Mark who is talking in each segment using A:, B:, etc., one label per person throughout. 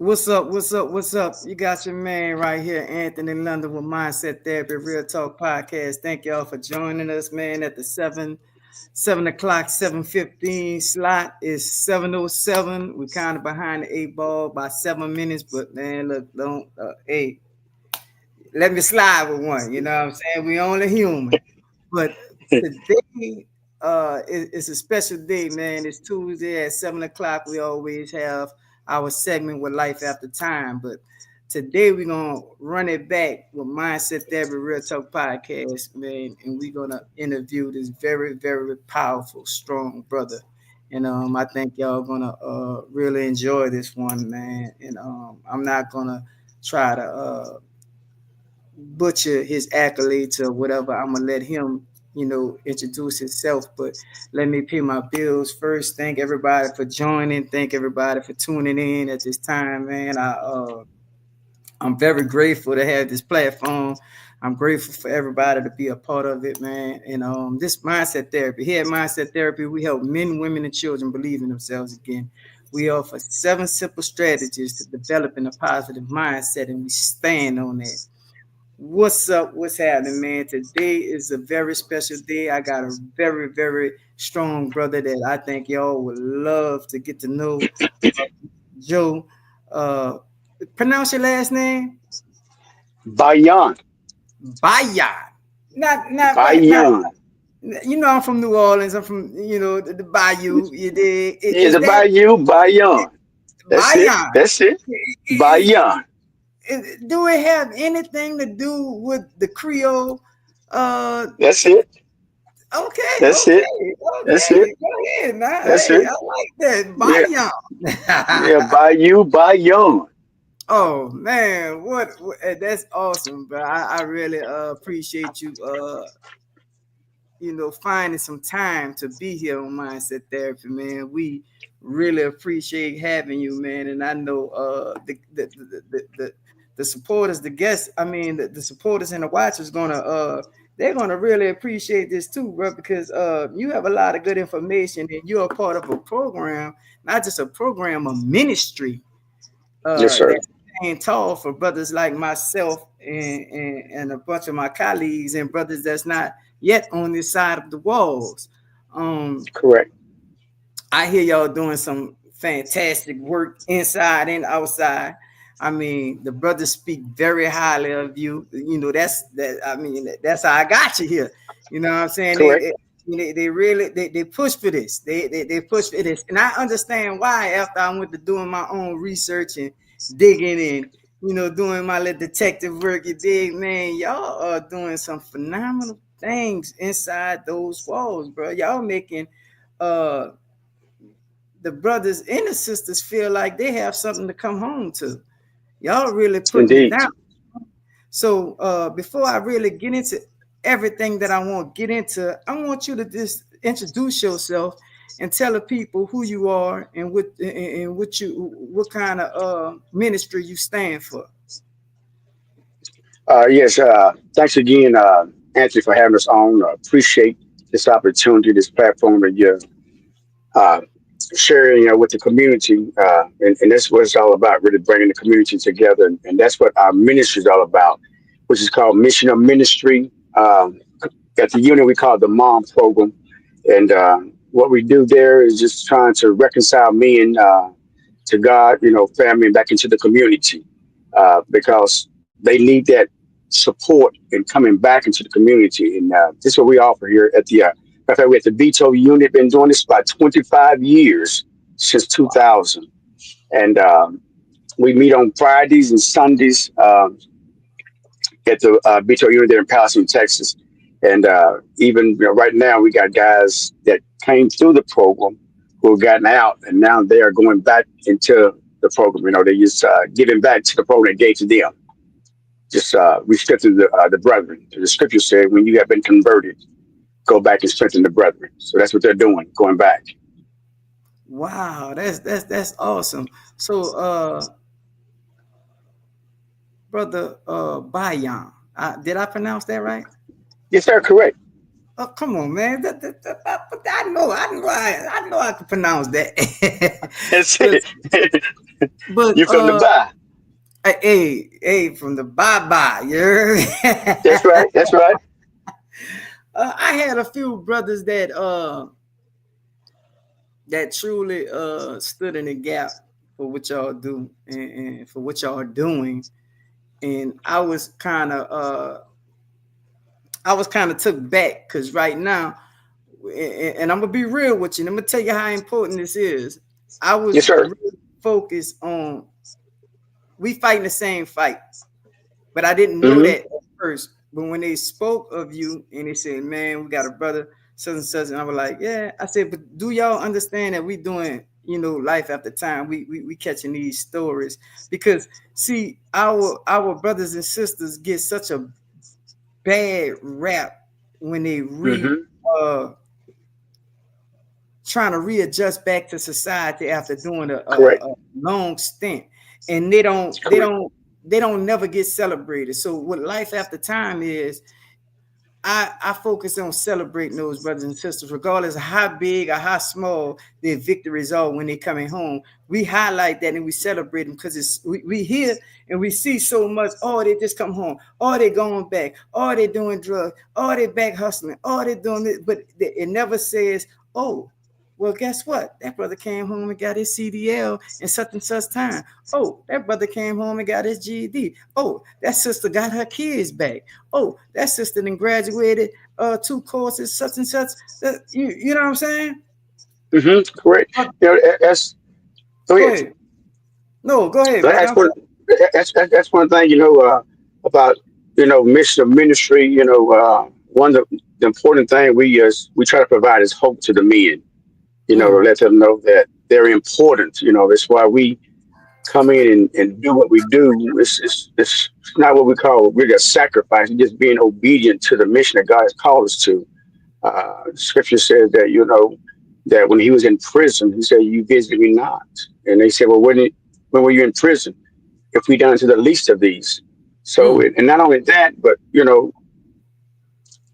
A: What's up? What's up? What's up? You got your man right here, Anthony London with Mindset Therapy Real Talk Podcast. Thank y'all for joining us, man. At the 7 o'clock, 7:15 slot is 7:07. We're kind of behind the eight ball by 7 minutes, but man, look, don't hey, let me slide with one. You know what I'm saying? We only human. But today it's a special day, man. It's Tuesday at 7 o'clock. We always have our segment with Life After Time. But today we're gonna run it back with Mindset Therapy Real Talk Podcast, man. And we're gonna interview this very, very powerful, strong brother. And I think y'all gonna really enjoy this one, man. And I'm not gonna try to butcher his accolades or whatever. I'm gonna let him, introduce himself. But let me pay my bills first. Thank everybody for joining. Thank everybody for tuning in at this time, man. I'm very grateful to have this platform. I'm grateful for everybody to be a part of it, man. And this mindset therapy. Here at Mindset Therapy, we help men, women, and children believe in themselves again. We offer 7 simple strategies to developing a positive mindset, and we stand on that. What's up? What's happening, man? Today is a very special day. I got a very, very strong brother that I think y'all would love to get to know. Joe, uh, pronounce your last name?
B: Bayan.
A: Bayan. Not.
B: Bayan.
A: I'm from New Orleans. I'm from the Bayou. You dig?
B: Yeah,
A: Is
B: the
A: that
B: Bayou, Bayan. That's it.
A: Bayan?
B: That's it. Bayan.
A: Do it have anything to do with the Creole? Uh,
B: That's it.
A: Okay,
B: That's it.
A: okay,
B: That's it.
A: okay. Go ahead, man.
B: That's
A: Hey,
B: it.
A: I like that.
B: Yeah. Yeah,
A: Bye,
B: Bayou, Bayan.
A: oh man, that's awesome, bro. I really appreciate you finding some time to be here on Mindset Therapy, man. We really appreciate having you, man. And I know the supporters, the guests, I mean the supporters and the watchers they're gonna really appreciate this too, bro, because you have a lot of good information and you're a part of a program, not just a program, a ministry
B: Yes, sir.
A: that's staying tall for brothers like myself and a bunch of my colleagues and brothers that's not yet on this side of the walls. Um,
B: Correct.
A: I hear y'all doing some fantastic work inside and outside. I mean, the brothers speak very highly of you. That's that. I mean, that's how I got you here. You know what I'm saying?
B: Correct.
A: They really they push for this. They push for this, and I understand why. After I went to doing my own research and digging and doing my little detective work, you dig, man. Y'all are doing some phenomenal things inside those walls, bro. Y'all making uh the brothers and the sisters feel like they have something to come home to. Y'all really putting it
B: Indeed.
A: down. So before I really get into everything that I want to get into, I want you to just introduce yourself and tell the people who you are and what kind of ministry you stand for.
B: Yes. Thanks again, Anthony, for having us on. Appreciate this opportunity, this platform that you're uh, sharing, with the community, and that's what it's all about. Really bringing the community together, and that's what our ministry is all about, which is called Mission of Ministry. At the unit, we call it the M.O.M program, and what we do there is just trying to reconcile men to God, family, and back into the community, because they need that support and coming back into the community. And this is what we offer here at the. In fact, we at the Beto unit been doing this for about 25 years since 2000, and we meet on Fridays and Sundays at the Beto unit there in Palestine, Texas. And even right now, we got guys that came through the program who have gotten out, and now they are going back into the program. They just giving back to the program that gave to them. Just we strengthen the brethren. The scripture said, "When you have been converted, go back and strengthen the brethren." So that's what they're doing, going back.
A: Wow, that's awesome. So brother Bayan, did I pronounce that right?
B: Yes, sir. Correct.
A: Oh, come on, man. I know I can pronounce that.
B: That's
A: But
B: it.
A: But
B: You're from the bar.
A: hey, from the bye bye, you heard?
B: That's right. That's right.
A: I had a few brothers that truly stood in the gap for what y'all do and for what y'all are doing. And I was kind of took back because right now, and I'm gonna be real with you, and I'm gonna tell you how important this is. I
B: Yes,
A: was
B: sir.
A: really focused on we fighting the same fight, but I didn't know
B: Mm-hmm.
A: that at first. But when they spoke of you and they said, "Man, we got a brother such and such," and I was like, "Yeah," I said, "But do y'all understand that we doing, life after time? We catching these stories because see, our brothers and sisters get such a bad rap when they
B: Mm-hmm.
A: uh trying to readjust back to society after doing
B: Correct.
A: a long stint, and they don't they
B: Correct.
A: don't they don't never get celebrated. So what life after time is, I focus on celebrating those brothers and sisters, regardless of how big or how small their victories are when they're coming home. We highlight that and we celebrate them because we hear and we see so much. Oh, they just come home. Oh, they going back. Oh, they doing drugs. Oh, they back hustling. Oh, they doing this. But it never says, oh, well, guess what? That brother came home and got his CDL in such and such time. Oh, that brother came home and got his GED. Oh, that sister got her kids back. Oh, that sister then graduated two courses, such and such. You know what I'm saying?
B: Mm-hmm. Correct.
A: Uh,
B: That's go
A: Go
B: ahead.
A: ahead. No, go ahead, brother.
B: That's
A: I'm
B: one.
A: sorry.
B: That's one thing about mission of ministry. One of the important thing we try to provide is hope to the men. To
A: Mm,
B: let them know that they're important. That's why we come in and do what we do. It's not what we call really a sacrifice. It's just being obedient to the mission that God has called us to. Scripture says that that when he was in prison, he said, "You visited me not." And they said, "Well, when were you in prison? If we done to the least of these." So,
A: mm,
B: and not only that, but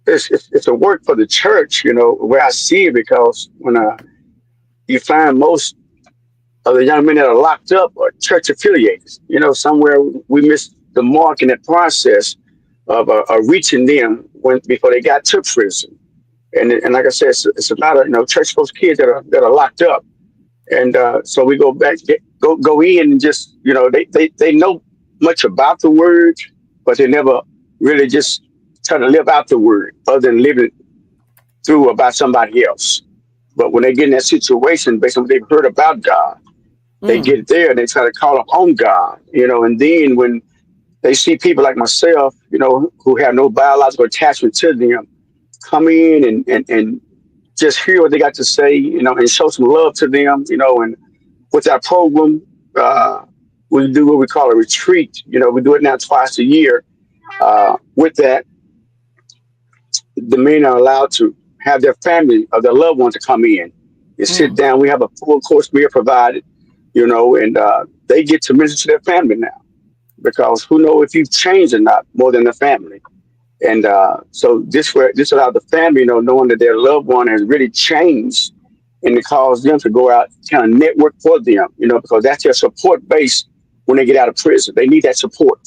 B: it's a work for the church. Where I see it because when you find most of the young men that are locked up are church affiliated. Somewhere we missed the mark in that process of reaching them when before they got to prison. And like I said, it's a lot of church folks kids that are locked up, and so we go back, go in, and just they know much about the word, but they never really just try to live out the word, other than living through about somebody else. But when they get in that situation, based on what they've heard about God, they
A: mm,
B: get there and they try to call upon God, and then when they see people like myself, who have no biological attachment to them, come in and just hear what they got to say, and show some love to them, and with our program, uh, we do what we call a retreat. We do it now twice a year. With that, the men are allowed to have their family or their loved ones to come in and sit
A: mm.
B: down. We have a full course meal provided, and they get to minister to their family now because who know if you've changed or not more than the family. And so this allowed the family, knowing that their loved one has really changed, and it caused them to go out kind of network for them, because that's their support base when they get out of prison. They need that support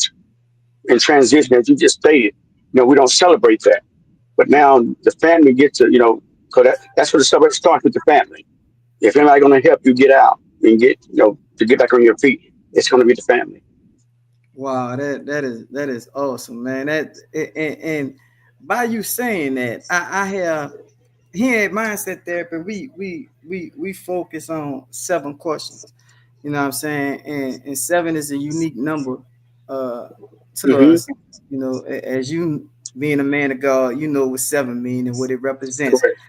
B: in transition, as you just stated. We don't celebrate that, but now the family gets to, because that's where the celebration starts with the family. If anybody going to help you get out and get, to get back on your feet, it's going to be the family.
A: Wow, that is awesome, man. And by you saying that, I have here at Mindset Therapy, we focus on 7 questions. You know what I'm saying? And seven is a unique number uh to
B: Hmm.
A: us. As you being a man of God, you know what seven mean and what it represents.
B: Correct.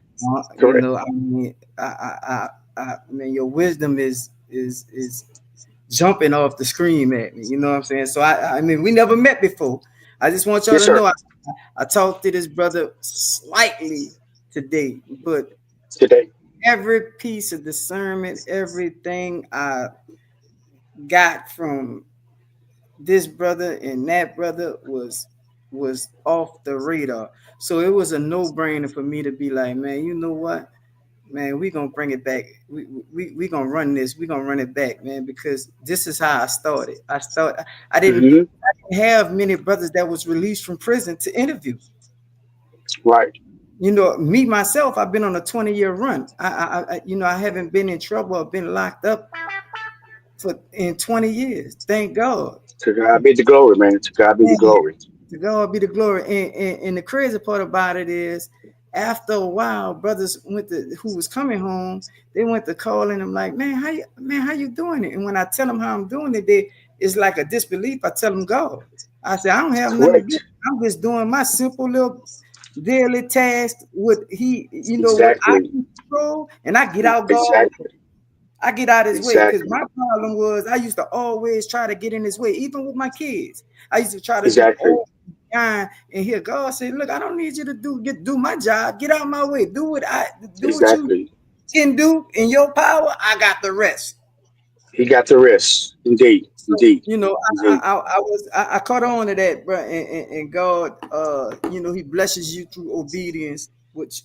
B: Correct.
A: I mean, I mean, your wisdom is jumping off the screen at me. You know what I'm saying? So I mean, we never met before. I just want y'all
B: Yes,
A: to
B: sir.
A: know I talked to this brother slightly today, but
B: Today.
A: every piece of discernment, everything I got from this brother and that brother was off the radar. So it was a no brainer for me to be like, man, you know what? man, we gonna bring it back. We gonna run this. We gonna run it back, man, because this is how I started. I didn't
B: Hmm.
A: have many brothers that was released from prison to interview.
B: Right.
A: Me myself, I've been on a 20-year run. I haven't been in trouble or been locked up for in 20 years. Thank God.
B: To God be the glory, man. To God be the
A: Man,
B: glory.
A: to God be the glory. And the crazy part about it is, after a while, brothers who was coming home, they went to calling them like, how you doing it? And when I tell them how I'm doing it, it's like a disbelief. I tell them God. I say I don't have nothing to do.
B: Correct.
A: I'm just doing my simple little daily task with what I
B: Exactly.
A: can control, and I get out God.
B: Exactly.
A: I get out his way because
B: Exactly.
A: my problem was I used to always try to get in his way, even with my kids. I used to try to do
B: Exactly.
A: all kind, and here God said, "Look, I don't need you to do my job. Get out of my way. Do what you
B: Exactly.
A: can do in your power. I got the rest."
B: He got the rest. Indeed.
A: So
B: Indeed.
A: I
B: Indeed.
A: I, I was I caught on to that, bro, and God, He blesses you through obedience, which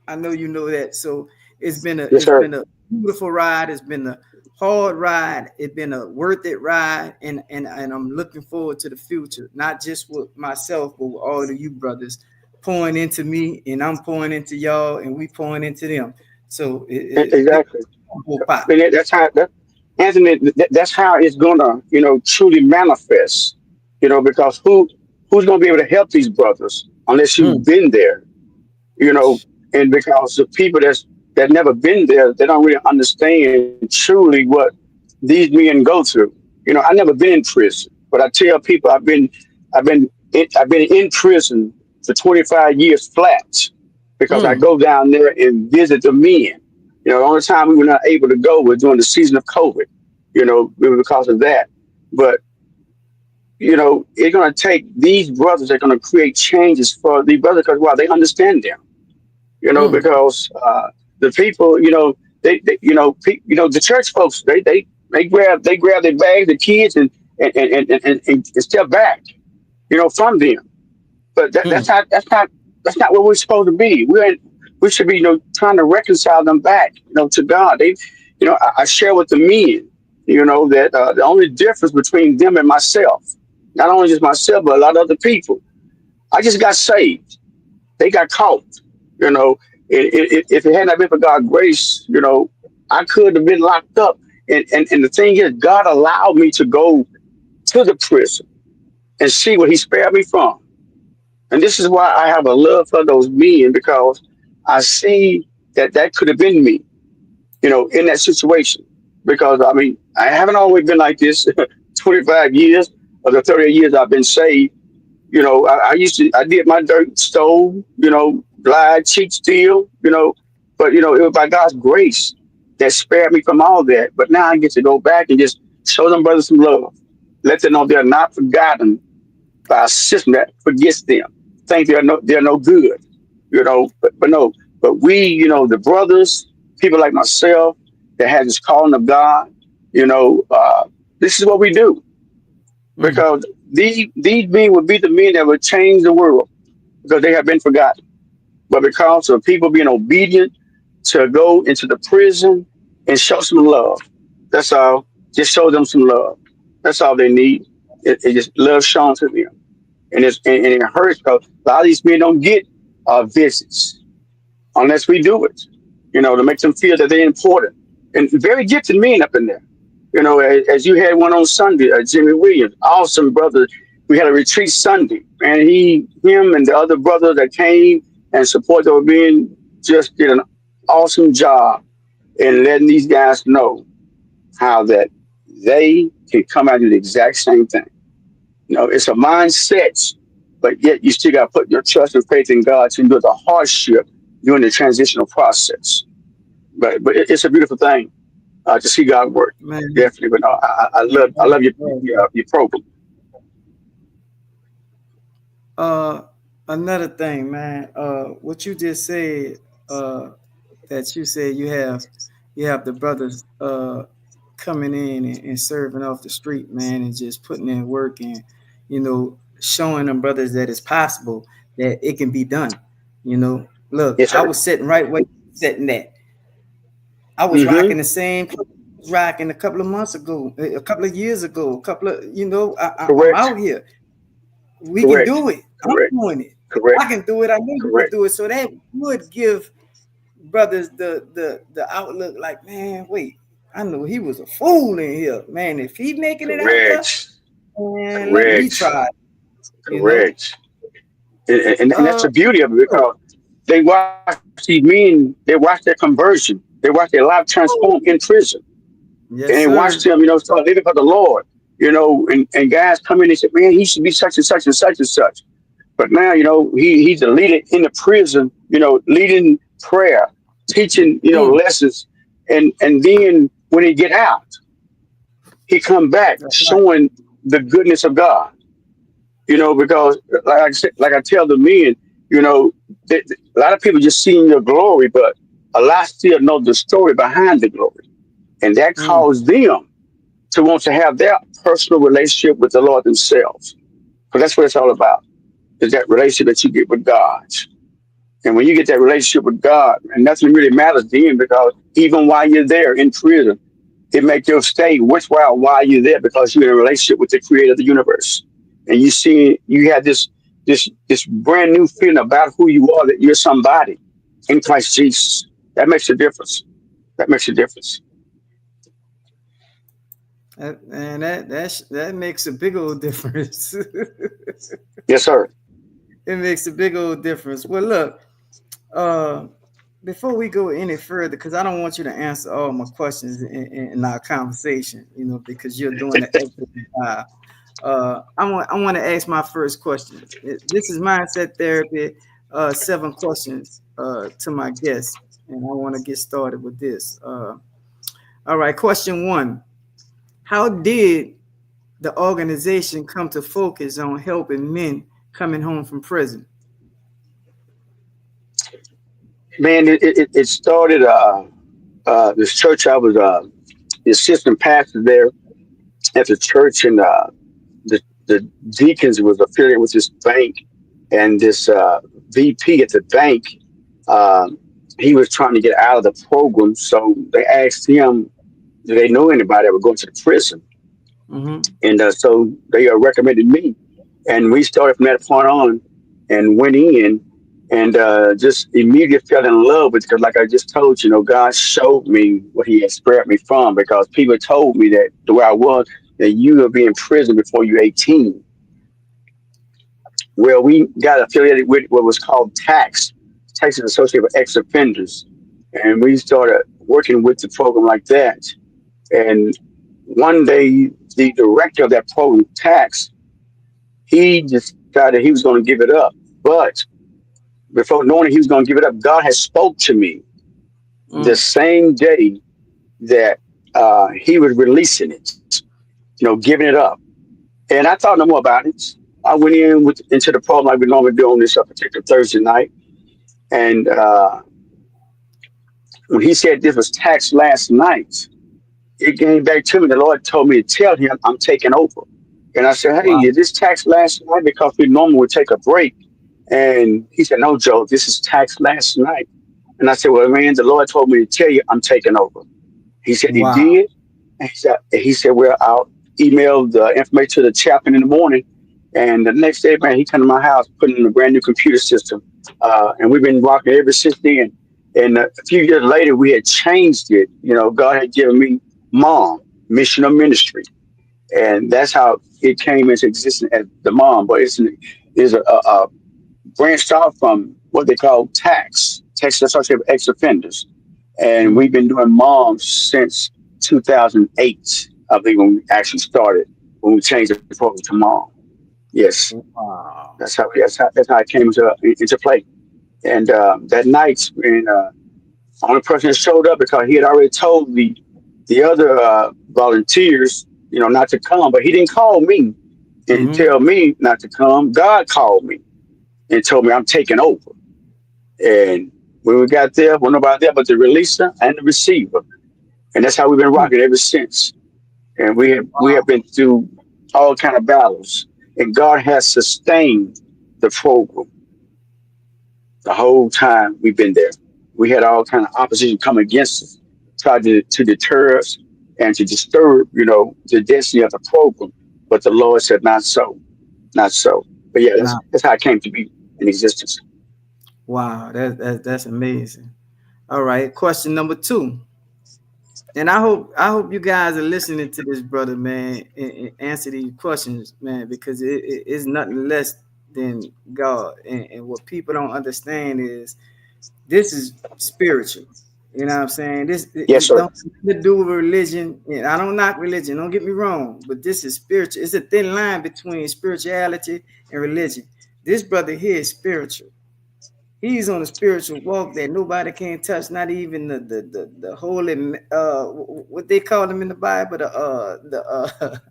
A: I know you know that. So
B: Yes,
A: it's
B: sir.
A: been a beautiful ride. It's been a hard ride. It's been a worth it ride, and I'm looking forward to the future, not just with myself, but with all of you brothers pouring into me, and I'm pouring into y'all, and we pouring into them. So it
B: Exactly.
A: will pop.
B: And that's how that Anthony. That's how it's gonna, truly manifest. Because who's gonna be able to help these brothers unless you've
A: Mm,
B: been there? And because the people that never been there, they don't really understand truly what these men go through. I never been in prison, but I tell people I've been in prison for 25 years flat because I
A: mm,
B: go down there and visit the men. The only time we were not able to go was during the season of COVID. Because of that. But it's going to take these brothers that are going to create changes for these brothers because they understand them.
A: mm,
B: Because the people, the church folks, they grab their bags, the kids, and step back, from them. But
A: mm,
B: that's not where we're supposed to be. We should be, trying to reconcile them back, to God. I share with the men, that the only difference between them and myself, not only just myself, but a lot of other people, I just got saved. They got caught. You know, if it had not been for God's grace, I could have been locked up. And the thing is, God allowed me to go to the prison and see what He spared me from. And this is why I have a love for those men because I see that could have been me, in that situation. Because I mean, I haven't always been like this. 25 years of the 30 years I've been saved. I did my dirt, stole, lied, cheat, steal, but it was by God's grace that spared me from all that. But now I get to go back and just show them brothers some love, let them know they're not forgotten by a system that forgets them, think they're no good, but no, but we, the brothers, people like myself that have this calling of God, this is what we do
A: mm,
B: because these men would be the men that would change the world because they have been forgotten. But because of people being obedient to go into the prison and show some love, that's all. Just show them some love. That's all they need. It just love shown to them, and it hurts because a lot of these men don't get visits unless we do it. To make them feel that they're important and very gifted men up in there. As you had one on Sunday, Jimmy Williams, awesome brother. We had a retreat Sunday, and him, and the other brother that came and supported the men just did an awesome job in letting these guys know how that they can come out and do the exact same thing. It's a mindset, but yet you still got to put your trust and faith in God to endure the hardship during the transitional process. But it's a beautiful thing to see God work.
A: man,
B: Definitely. But no, I love your program.
A: Uh, another thing, man. What you just said. Uh, that you said you have the brothers coming in and serving off the street, man, and just putting in work and showing them brothers that it's possible that it can be done. Look,
B: Yes,
A: I
B: sir.
A: was sitting right where you sitting at. I was
B: Mm-hmm.
A: rocking the same clothes I was rocking a couple of months ago, a couple of years ago, a couple of, I'm
B: Correct.
A: out here. We can
B: Correct.
A: do it. I'm
B: Correct.
A: doing it. I
B: Correct.
A: can do it. I know you can
B: Correct.
A: do it. So that would give brothers the outlook like, man, wait, I know he was a fool in here. Man, if he making it out there,
B: Correct.
A: man, let me
B: Correct.
A: try, you know.
B: Correct. And that's
A: Uh
B: the beauty of it
A: oh,
B: because they watch these men, they watch their conversion, they watch their life transform in prison, and they
A: yes,
B: watch
A: sir.
B: them, start living for the Lord, and guys come in and say, man, he should be such and such and such and such. But now, he's a leader in the prison, leading prayer, teaching,
A: Mm,
B: lessons. And then when he get out, he come back
A: that's right.
B: showing the goodness of God. Because like I said, like I tell the men, you know, a lot of people just seeing your glory, but a lot still know the story behind the glory. And that
A: Mm,
B: caused them to want to have their personal relationship with the Lord themselves. Because that's what it's all about, is that relationship that you get with God. And when you get that relationship with God, and nothing really matters then, because even while you're there in prison, it makes your stay worthwhile while you're there because you're in a relationship with the creator of the universe. And you have this brand new feeling about who you are, that you're somebody in Christ Jesus. That makes a difference. That makes a difference.
A: and that makes a big old difference.
B: Yes, sir.
A: It makes a big old difference. Well, look, uh, before we go any further, because I don't want you to answer all my questions in our conversation, because you're doing an excellent job. I want to ask my first question. This is mindset therapy. 7 questions to my guests, and I want to get started with this. All right, question one: how did the organization come to focus on helping men coming home from prison?
B: Man, it started this church. I was the assistant pastor there at the church, and the deacons was affiliated with this bank, and this VP at the bank, um, he was trying to get out of the program. So they asked him, do they know anybody that would go to the prison?
A: Mm-hmm.
B: And so they recommended me, and we started from that point on, and went in, and just immediately fell in love with it. Because, like I just told you, God showed me what He had spared me from. Because people told me that the way I was, that you will be in prison before you're 18. Well, we got affiliated with what was called Taxes Associated with Ex-Offenders, and we started working with the program like that. And one day, the director of that program, Tax, he decided he was going to give it up. But before knowing he was going to give it up, God had spoke to me the
A: Mm,
B: same day that he was releasing it, giving it up. And I thought no more about it. I went into the program like we normally do on this particular Thursday night. And when he said this was tax last night, it came back to me. The Lord told me to tell him I'm taking over. And I said, hey,
A: wow.
B: is this tax last night? Because we normally would take a break. And he said, no, Joe, this is tax last night. And I said, well, man, the Lord told me to tell you I'm taking over. He said he
A: Wow.
B: did. And he said, well, I'll email the information to the chaplain in the morning. And the next day, man, he came to my house, putting in a brand new computer system. And we've been rocking ever since then. And a few years later, we had changed it. God had given me M.O.M, Mission of Ministry. And that's how it came into existence as the M.O.M. But it's a branched off from what they call Texas Associated with Ex-Offenders. And
A: Mm,
B: we've been doing moms since 2008, I think, when we actually started, when we changed the program to mom. Yes,
A: wow.
B: that's how it came into play. And that night, when only person that showed up because he had already told the other volunteers, not to come, but he didn't call me and
A: Mm-hmm.
B: tell me not to come. God called me and told me I'm taking over. And when we got there, wasn't nobody there but the releaser and the receiver. And that's how we've been rocking ever since. And we have been through all kind of battles. And God has sustained the program the whole time we've been there. We had all kind of opposition come against us tried to deter us and to disturb, the destiny of the program. But the Lord said, not so, not so. But yeah,
A: Nah.
B: that's how it came to be in existence.
A: Wow, that's amazing. All right, question number two. And I hope you guys are listening to this, brother, man, and answer these questions, man, because it's nothing less than God. And what people don't understand is this is spiritual. You know what I'm saying? This
B: Yes,
A: it
B: sir.
A: don't have to do with religion. And I don't knock religion. Don't get me wrong, but this is spiritual. It's a thin line between spirituality and religion. This brother here is spiritual. He's on a spiritual walk that nobody can touch, not even the holy what they call him in the Bible, the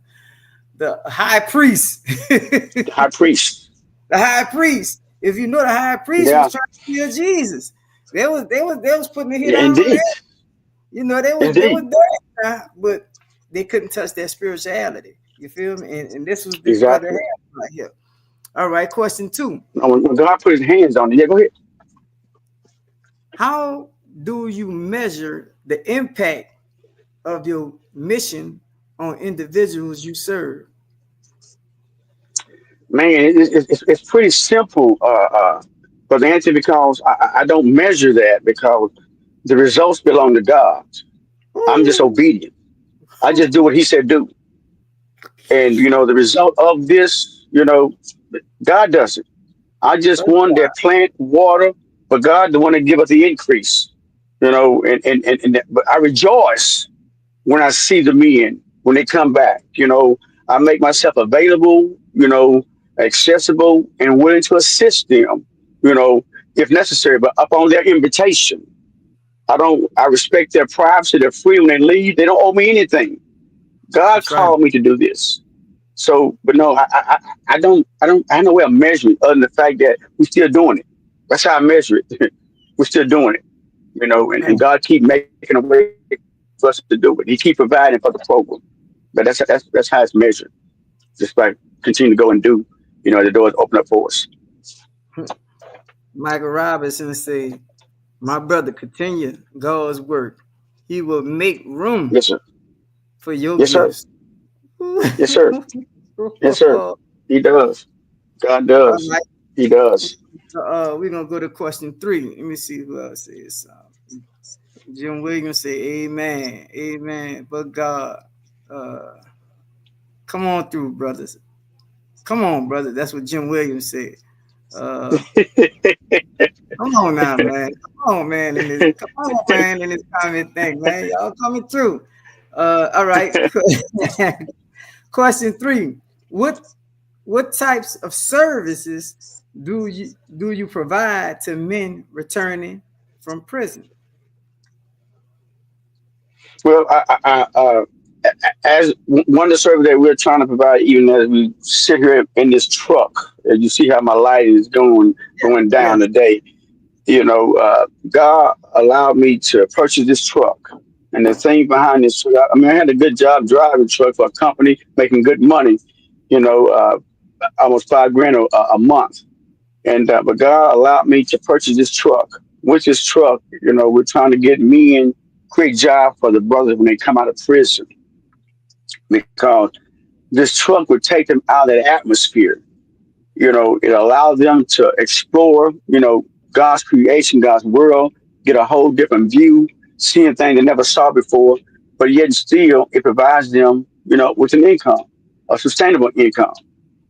A: high priest.
B: The high priest.
A: The high priest. If you know, the high priest was
B: Yeah,
A: trying to kill Jesus. They was putting a hit on
B: indeed,
A: that. You know, they was
B: indeed,
A: there, but they couldn't touch their spirituality. You feel me? And this was this brother
B: exactly.
A: had right here. All right, question two.
B: When God put His hands on it, yeah, go ahead.
A: How do you measure the impact of your mission on individuals you serve?
B: Man, it's pretty simple, Brother Anthony, because I don't measure that because the results belong to God. I'm just
A: Ooh,
B: obedient. I just do what He said do. And, the result of this, God does it. I just
A: but
B: one that plant water, but God the one that give us the increase. But I rejoice when I see the men when they come back. I make myself available, accessible and willing to assist them, you know, if necessary, but upon their invitation. I respect their privacy, their freedom, when they leave. They don't owe me anything. God
A: that's right.
B: called me to do this. So, but no, I have no way of measuring other than the fact that we're still doing it. That's how I measure it. We're still doing it, and
A: Man,
B: God keep making a way for us to do it. He keep providing for the program. But that's how it's measured. Just by continue to go and do, the doors open up for us.
A: Michael Robinson say, my brother, continue God's work. He will make room
B: Yes, sir.
A: for your
B: Yes, sir.
A: gifts.
B: Yes, sir. Yes, sir.
A: All
B: He does. God does.
A: right.
B: He does.
A: So, we're gonna go to question three. Let me see who else says. Jim Williams say, "Amen, Amen." But God, uh, come on through, brothers. Come on, brother. That's what Jim Williams said. Uh, come on now, man. Come on, man. Come on, man. In this comment thing, man. Y'all coming through. All right. Question three. What types of services do you provide to men returning from prison?
B: Well, as one of the service that we're trying to provide, even as we sit here in this truck, as you see how my light is going
A: Yeah.
B: down today. God allowed me to purchase this truck. And the thing behind this truck, I mean, I had a good job driving truck for a company, making good money, you know, uh, almost 5 grand a month. And but God allowed me to purchase this truck. With this truck, we're trying to get me and create job for the brothers when they come out of prison because this truck would take them out of the atmosphere. It allows them to explore, God's creation, God's world, get a whole different view, seeing things they never saw before, but yet still it provides them, with an income, a sustainable income.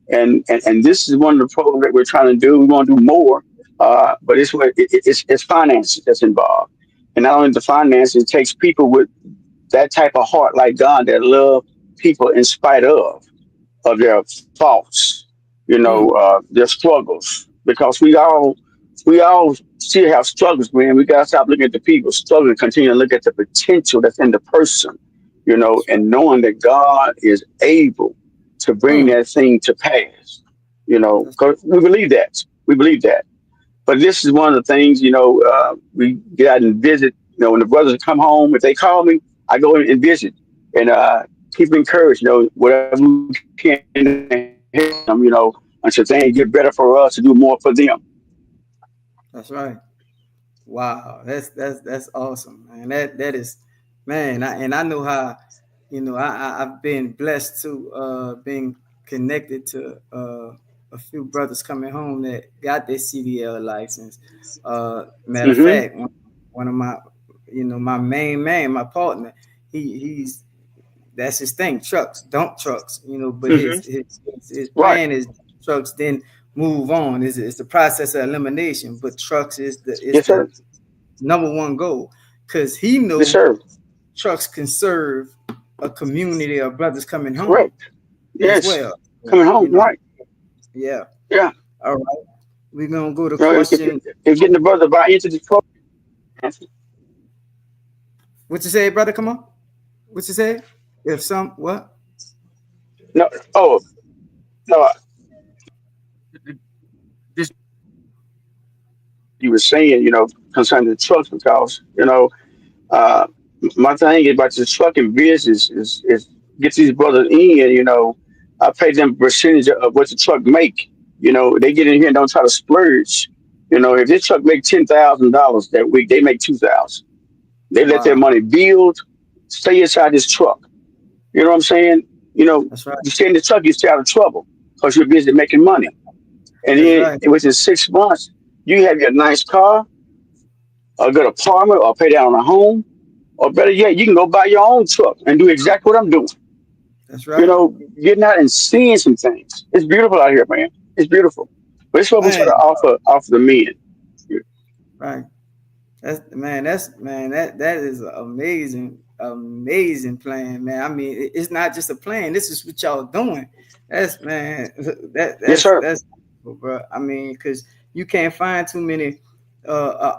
B: And this is one of the programs that we're trying to do. We want to do more, but it's finances that's involved, and not only the finances, it takes people with that type of heart like God that love people in spite of their faults,
A: Mm,
B: their struggles, because we all still have struggles, man. We gotta stop looking at the people struggle and continue to look at the potential that's in the person,
A: that's right.
B: and knowing that God is able to bring
A: Mm,
B: that thing to pass,
A: that's,
B: because we believe that. We believe that. But this is one of the things, we get out and visit. When the brothers come home, if they call me, I go in and visit and keep them encouraged. Whatever we can to help them, until things get better for us to do more for them.
A: that's right. Wow, that's awesome, man. That is man, and I know how, I've been blessed to being connected to a few brothers coming home that got their CDL license. Matter of
B: Mm-hmm.
A: fact, one of my, my main man, my partner, he's that's his thing, trucks, dump trucks, but
B: Mm-hmm.
A: his
B: Right.
A: plan is trucks then move on. It's the process of elimination, but trucks is
B: Yes,
A: the
B: sir.
A: number one goal because he
B: Yes,
A: know
B: sir.
A: trucks can serve a community of brothers coming home
B: Correct.
A: as
B: Yes.
A: well.
B: Coming home.
A: You know,
B: Right.
A: yeah.
B: Yeah.
A: All right, we're gonna go to
B: If
A: question.
B: getting the brother buy into the program.
A: What you say, brother? Come on. What you say? If some what?
B: No. Oh no. This you were saying, concerning the trucks, because uh, my thing about the trucking business is get these brothers in. I pay them percentage of what the truck make. They get in here and don't try to splurge. If this truck make $10,000 that week, they make 2,000. They let their
A: Wow,
B: money build, stay inside this truck. You know what I'm saying?
A: that's right.
B: You stay in the truck, you stay out of trouble because you're busy making money. And
A: That's
B: then
A: right.
B: within 6 months, you have your nice car, a good apartment, or pay down on a home, or better yet, you can go buy your own truck and do exactly what I'm doing.
A: That's right.
B: Getting out and seeing some things. It's beautiful out here, man. It's beautiful. But it's what we try to
A: Man,
B: offer the men.
A: right. That is an amazing, amazing plan, man. I mean, it's not just a plan. This is what y'all doing. That's man.
B: Yes, sir.
A: That's, bro. I mean, because you can't find too many uh,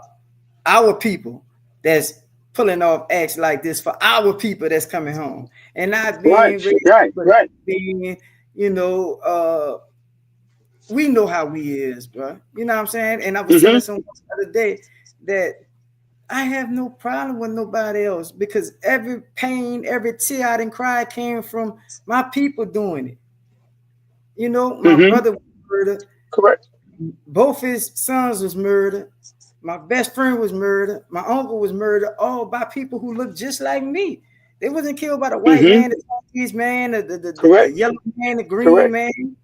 A: our people that's pulling off acts like this for our people that's coming home and not
B: Right,
A: being racist,
B: right,
A: but
B: right.
A: being, you know, we know how we is, bro. You know what I'm saying? And I was telling
B: Mm-hmm.
A: someone the other day that I have no problem with nobody else because every pain, every tear I didn't cry came from my people doing it. My
B: Mm-hmm.
A: brother was murdered.
B: Correct.
A: Both his sons was murdered. My best friend was murdered. My uncle was murdered, all by people who look just like me. They wasn't killed by the white
B: Mm-hmm.
A: man, the Chinese man, the
B: Correct.
A: yellow man, the green
B: Correct.
A: man,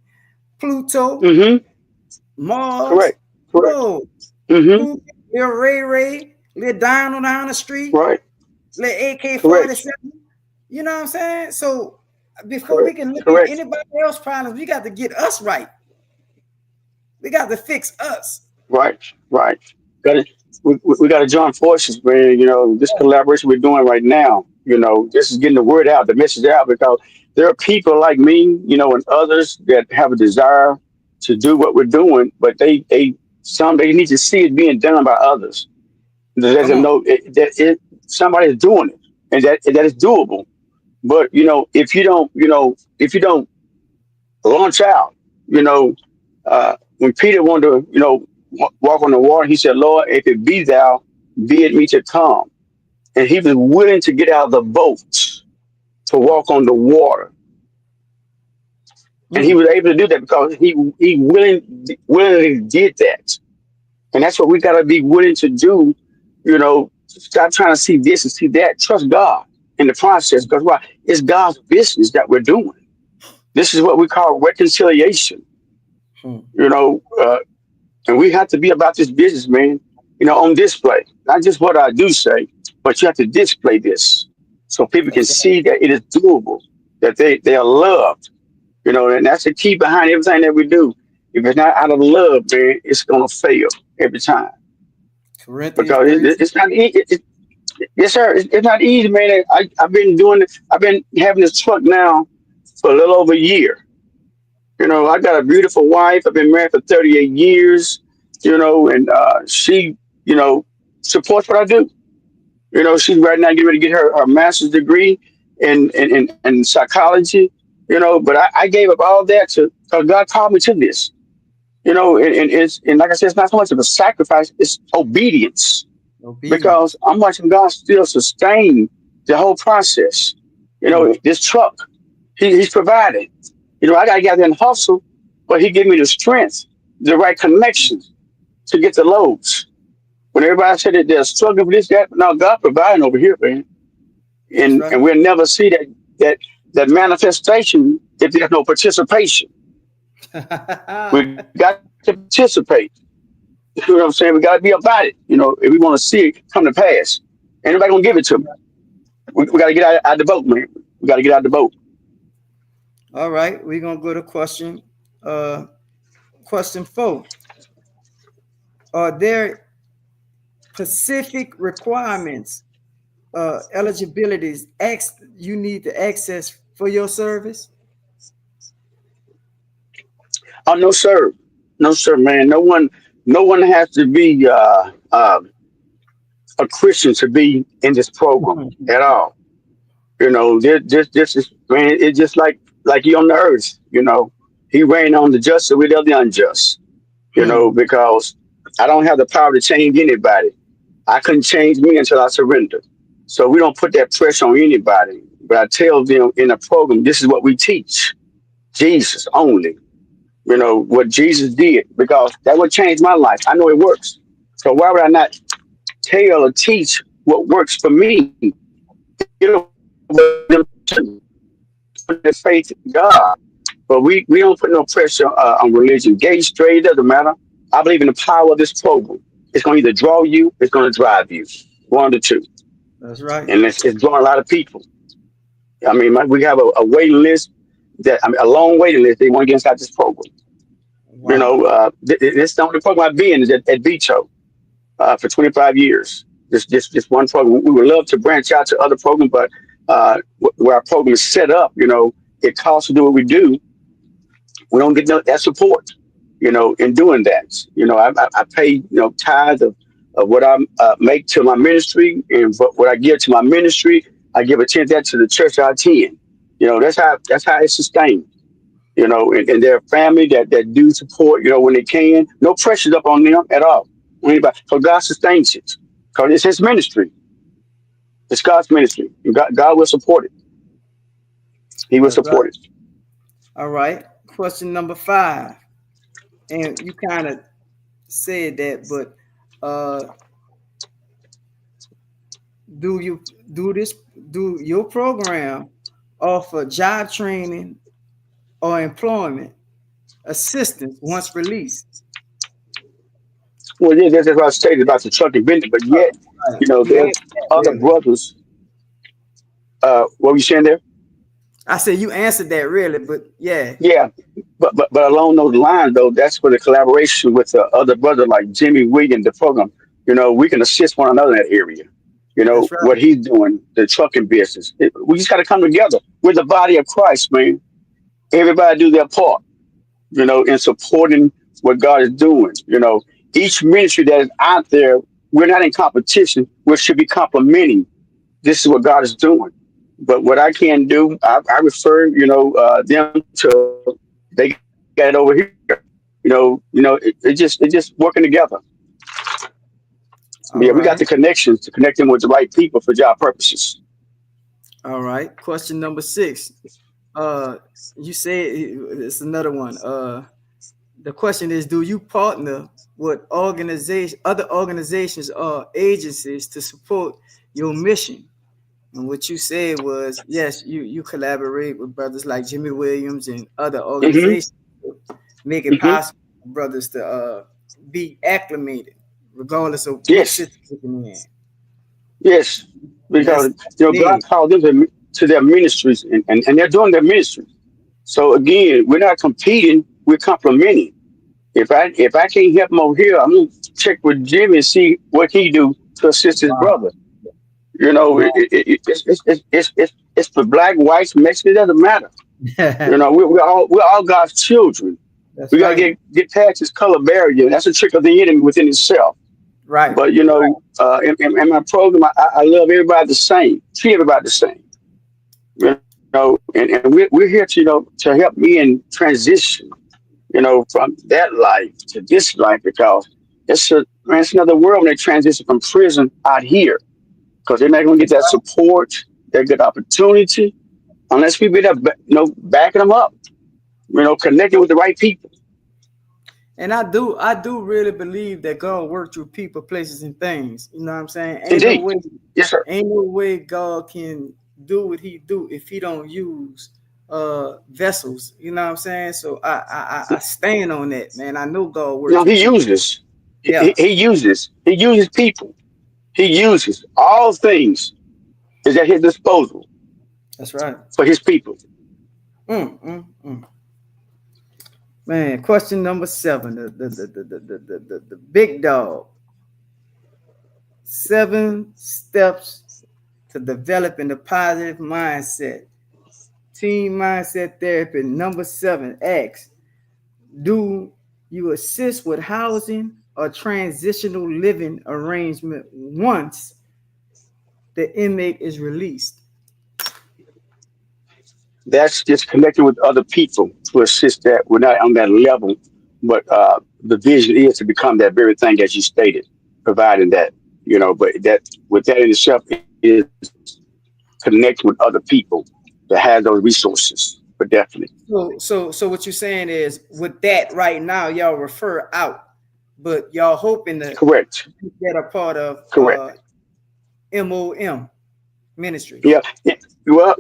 A: Pluto,
B: Mm-hmm.
A: Mars.
B: Correct. Correct.
A: No.
B: Mm-hmm.
A: Who little Ray, little Donald down the street,
B: Right.
A: little AK
B: Correct.
A: 47. You know what I'm saying? So before we
B: Correct.
A: can look at
B: Correct.
A: anybody else problems, we got to get us right. We got to fix us.
B: Right. Right. Got it. We got to join forces, man. This collaboration we're doing right now. This is getting the word out, the message out, because there are people like me, and others that have a desire to do what we're doing, but they need to see it being done by others. Let
A: Come
B: them
A: on.
B: know somebody is doing it, and that is doable. But if you don't launch out, you know, when Peter wanted to, walk on the water, he said, "Lord, if it be thou, bid me to come." And he was willing to get out of the boat to walk on the water, and he
A: Mm,
B: was able to do that because he willingly did that. And that's what we got to be willing to do. Stop trying to see this and see that. Trust God in the process, because why? It's God's business that we're doing. This is what we call reconciliation.
A: mm.
B: You know, uh, and we have to be about this business, man. On display, not just what I do say, but you have to display this so people can
A: That's right.
B: see that it is doable, that they are loved. And that's the key behind everything that we do. If it's not out of love, man, it's gonna fail every time
A: Corinthians
B: because
A: 13.
B: it's not easy. Yes, sir. It's not easy, man. I've been doing it. I've been having this truck now for a little over a year. I got a beautiful wife. I've been married for 38 years. And she, you know, supports what I do. She's right now getting ready to get her master's degree in psychology. But I gave up all that to because God called me to this. And like I said, it's not so much of a sacrifice; it's obedience because
A: Obedience.
B: I'm watching God still sustain the whole process.
A: Mm,
B: This truck, he's provided. I got to get out there and hustle, but he give me the strength, the right connections to get the loads. When everybody said that they're struggling for this, that, now God providing over here, man.
A: That's right.
B: And we'll never see that that manifestation if there's no participation. We got to participate. You know what I'm saying? We got to be about it. You know, if we want to see it come to pass, anybody gonna give it to me? We got to get out the boat, man. We got to get out the boat.
A: All right, we're gonna go to question 4. Are there specific requirements, eligibilities, you need to access for your service?
B: Oh no, sir, no, sir, man. No one has to be a Christian to be in this program
A: Mhm.
B: at all. You know, this is man. It's just like he on the earth. You know, he reign on the just and with the unjust. You know,
A: Hmm.
B: because I don't have the power to change anybody. I couldn't change me until I surrendered. So we don't put that pressure on anybody. But I tell them in the program, this is what we teach: Jesus only. You know what Jesus did, because that would change my life. I know it works. So why would I not tell or teach what works for me? It'll work for them too. Put their faith in God. But we don't put no pressure on religion. Gay, straight, doesn't matter. I believe in the power of this program. It's going to either draw you, it's going to drive you. One of the two.
A: That's right.
B: And it's drawing a lot of people. I mean, we have a waiting list a long waiting list. They want to get inside this program. You know,
A: Wow.
B: this the only program I've been is at Beach for 25 years. This one program. We would love to branch out to other programs, but where our program is set up, you know, it costs to do what we do. We don't get that support, you know, in doing that. You know, I pay, you know, tithe of what I make to my ministry, and what I give to my ministry, I give a tenth that to the church I attend. You know, that's how it's sustained. You know, and their family that do support, you know, when they can. No pressures up on them at all. Anybody, so God sustains it because it's His ministry. It's God's ministry. And God will support it. He will
A: That's right.
B: support it.
A: All right. Question number 5. And you kind of said that, but uh, do you do this? Do your program offer job training or employment assistance once released?
B: Well, yeah, that's what I stated about the trucking business. But yet,
A: Right.
B: you know,
A: You
B: there's
A: answered that
B: other
A: really.
B: brothers. What were you saying there?
A: I said you answered that really, but yeah,
B: Yeah, but along those lines though, that's where the collaboration with the other brother like Jimmy Williams, the program, you know, we can assist one another in that area. You know
A: that's right.
B: what he's doing, the trucking business. We just got to come together. We're the body of Christ, man. Everybody do their part, you know, in supporting what God is doing. You know, each ministry that is out there, we're not in competition. We should be complimenting. This is what God is doing. But what I can do, I refer, you know, them to they got it over here. It's just working together. Yeah, we
A: All
B: got the
A: right.
B: connections to connect them with the right people for job purposes.
A: All right. Question number 6. Uh, you said it's another one. The question is, do you partner with other organizations or agencies to support your mission? And what you said was, yes, you collaborate with brothers like Jimmy Williams and other
B: Hmm.
A: organizations to make it
B: Hmm.
A: possible for brothers to be acclimated, regardless of which
B: Yes,
A: situation they're in.
B: yes,
A: And
B: because
A: that's
B: you know God
A: needed.
B: called them to their ministries, and they're doing their ministry. So again, we're not competing; we're complementing. If I can't help him over here, I'm gonna check with Jimmy and see what he do to assist his
A: Wow.
B: brother. You know,
A: Wow.
B: it's for black, whites, Mexican. It doesn't matter. You know, we're all God's children.
A: That's
B: We got to
A: right.
B: get past this color barrier. That's a trick of the enemy within itself.
A: Right.
B: But you know, in my program, I love everybody the same. Treat everybody the same. You know, and we're here to to help me in transition. You know, from that life to this life, because it's another world when they transition from prison out here, because they're not going to get
A: That's
B: that
A: right.
B: support, that good opportunity, unless we be there, backing them up, connecting with the right people.
A: And I do really believe that God works through people, places, and things. You know what I'm saying?
B: Indeed. Yes, sir.
A: Ain't no way God can. do what he do if he don't use vessels. You know what I'm saying? So I stand on that, man. I know God works
B: No, he
A: with you.
B: uses.
A: Yeah,
B: He uses people. He uses all things is at his disposal
A: that's right.
B: for his people.
A: Mm. Man, question number 7, the big dog. 7 steps to developing a positive mindset. Team mindset therapy. Number 7 asks, do you assist with housing or transitional living arrangement once the inmate is released?
B: That's just connecting with other people to assist that. We're not on that level, but the vision is to become that very thing as you stated, providing that, but that with that in itself is connecting with other people that have those resources. But definitely.
A: So what you're saying is with that right now, y'all refer out, but y'all hoping to
B: Correct.
A: get a part of
B: Correct.
A: M.O.M. Ministries.
B: Yeah. Yeah. Well,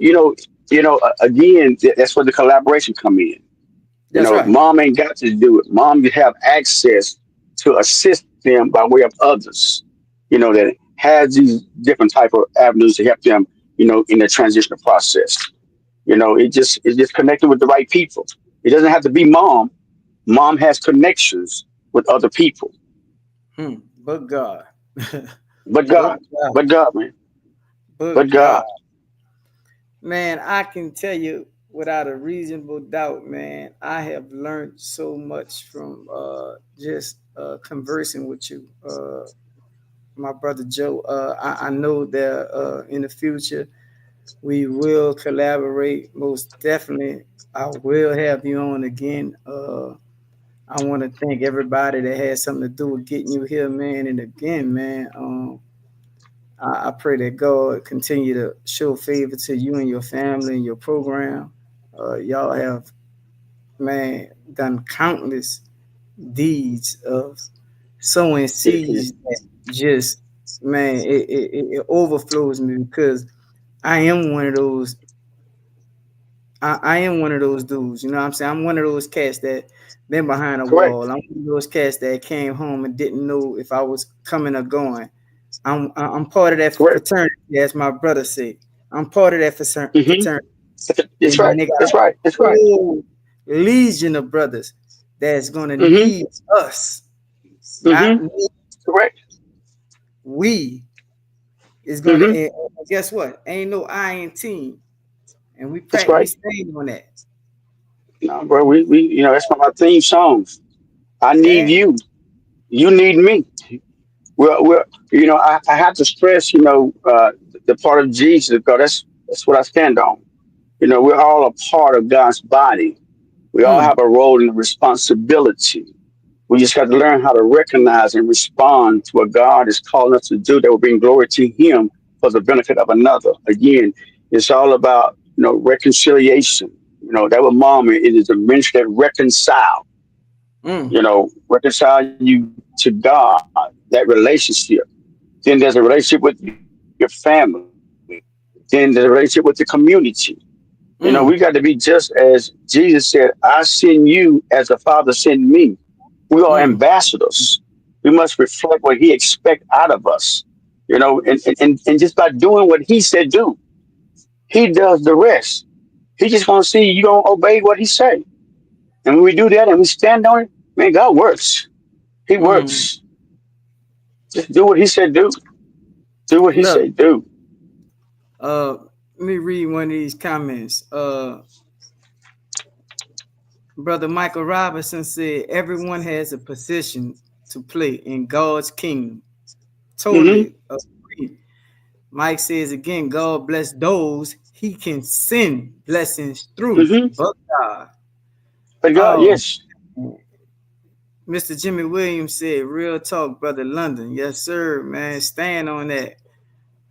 B: again, that's where the collaboration come in.
A: That's right.
B: Mom ain't got to do it. Mom you have access to assist them by way of others, that has these different type of avenues to help them, in the transitional process. It's just connecting with the right people. It doesn't have to be mom. Mom has connections with other people.
A: But God.
B: But
A: but
B: God.
A: God.
B: But God, man. But
A: But God.
B: God.
A: Man, I can tell you without a reasonable doubt, man, I have learned so much from just conversing with you, my brother Joe. I know that in the future we will collaborate. Most definitely, I will have you on again. I want to thank everybody that had something to do with getting you here, man. And again, man, I pray that God continue to show favor to you and your family and your program. Y'all have, man, done countless deeds of sowing seeds that just, man, it overflows me because I am one of those. I am one of those dudes. You know what I'm saying? I'm one of those cats that been behind a wall.
B: Correct.
A: I'm one of those cats that came home and didn't know if I was coming or going. I'm part of that
B: Correct.
A: fraternity, as my brother said. I'm part of that
B: Hmm.
A: fraternity.
B: That's
A: And then
B: right.
A: they got
B: That's
A: a
B: right. That's right.
A: whole legion of brothers that's gonna
B: Hmm.
A: need us,
B: Hmm.
A: not me.
B: Correct.
A: We is gonna.
B: Hmm.
A: And guess what? Ain't no I in team, and
B: That's
A: we
B: right.
A: stand on that.
B: No, bro, that's one of my theme songs. I need
A: Yeah.
B: you. You need me. I have to stress, the part of Jesus, because that's what I stand on. We're all a part of God's body. We all
A: Mm,
B: have a role and responsibility. We just got to learn how to recognize and respond to what God is calling us to do that will bring glory to Him for the benefit of another. Again, it's all about reconciliation. That with mom, it is a ministry that
A: mm,
B: reconcile you to God, that relationship. Then there's a relationship with your family. Then there's a relationship with the community. We got to be
A: mm,
B: just as Jesus said, I send you as the Father sent me. We are
A: mm,
B: ambassadors. We must reflect what He expects out of us. And just by doing what He said do, He does the rest. He just want to see you don't obey what He say. And when we do that and we stand on it, man, God works. He
A: mm.
B: works. Just do what He said do. Do what He
A: Look,
B: said do.
A: uh, let me read one of these comments. Brother Michael Robinson said, "Everyone has a position to play in God's kingdom."
B: Hmm.
A: Totally agree. Mike says again, God bless those He can send blessings through,
B: Hmm.
A: but God.
B: But God,
A: Oh,
B: yes.
A: Mr. Jimmy Williams said, "Real talk, brother London." Yes, sir, man. Stand on that.